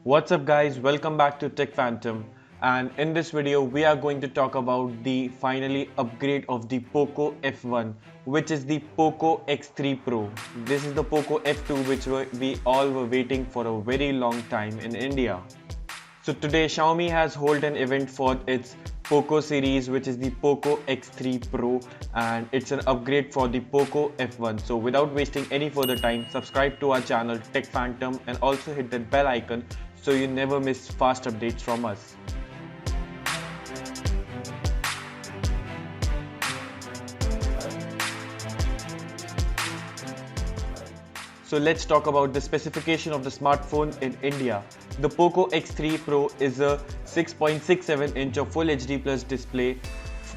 What's up guys, welcome back to Tech Phantom, and in this video we are going to talk about the finally upgrade of the Poco F1, which is the Poco X3 Pro. This is the Poco F2 which we all were waiting for a very long time in India. So today Xiaomi has held an event for its Poco series, which is the Poco X3 Pro, and it's an upgrade for the Poco F1. So without wasting any further time, subscribe to our channel Tech Phantom and also hit that bell icon so you never miss fast updates from us. So let's talk about the specification of the smartphone in India. The Poco X3 Pro is a 6.67 inch of Full HD Plus display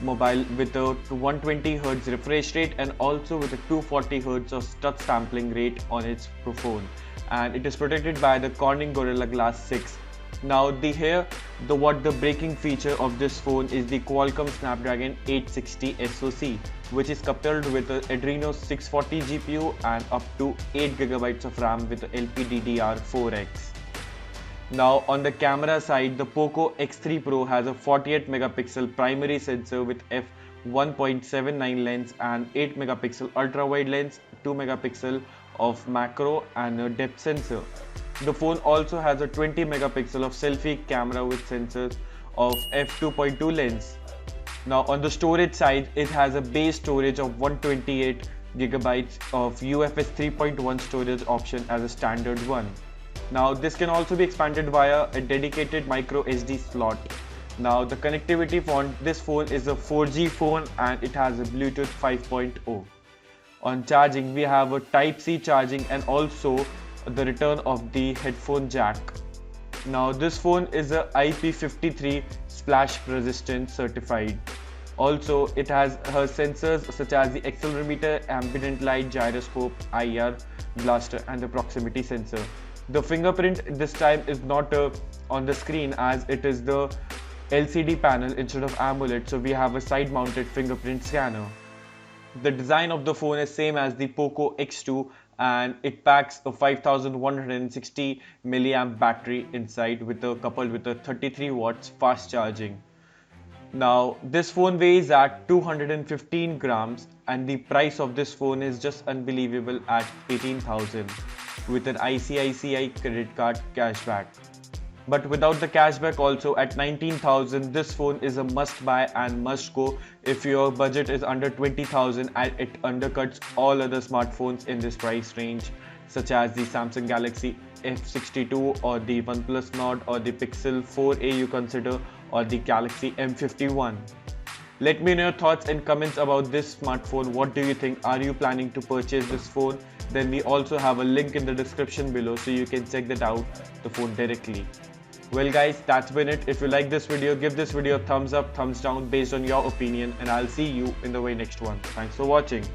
mobile with a 120Hz refresh rate and also with a 240Hz of touch sampling rate on its phone, and it is protected by the Corning Gorilla Glass 6. Now the breaking feature of this phone is the Qualcomm Snapdragon 860 SoC, which is coupled with the Adreno 640 GPU and up to 8GB of RAM with the LPDDR4X. Now on the camera side, the Poco X3 Pro has a 48 megapixel primary sensor with f1.79 lens and 8 megapixel ultra wide lens, 2 megapixel of macro and a depth sensor. The phone also has a 20 megapixel of selfie camera with sensors of f2.2 lens. Now on the storage side, it has a base storage of 128GB of UFS 3.1 storage option as a standard one. Now this can also be expanded via a dedicated micro SD slot. Now the connectivity for this phone is a 4G phone and it has a Bluetooth 5.0. On charging, we have a Type-C charging and also the return of the headphone jack. Now this phone is a IP53 splash resistant certified. Also it has her sensors such as the accelerometer, ambient light, gyroscope, IR blaster and the proximity sensor. The fingerprint this time is not on the screen as it is the LCD panel instead of AMOLED, so we have a side mounted fingerprint scanner. The design of the phone is same as the Poco X2 and it packs a 5160 milliamp battery inside coupled with a 33 watts fast charging. Now this phone weighs at 215 grams and the price of this phone is just unbelievable at 18,000 with an ICICI credit card cashback. But without the cashback also at 19,000, this phone is a must buy and must go if your budget is under 20,000, and it undercuts all other smartphones in this price range such as the Samsung Galaxy F62 or the OnePlus Nord or the Pixel 4a you consider or the Galaxy M51. Let me know your thoughts and comments about this smartphone. What do you think? Are you planning to purchase this phone? Then we also have a link in the description below so you can check that out, the phone directly. Well guys, that's been it. If you like this video, give this video a thumbs up, thumbs down based on your opinion, and I'll see you in the very next one. Thanks for watching.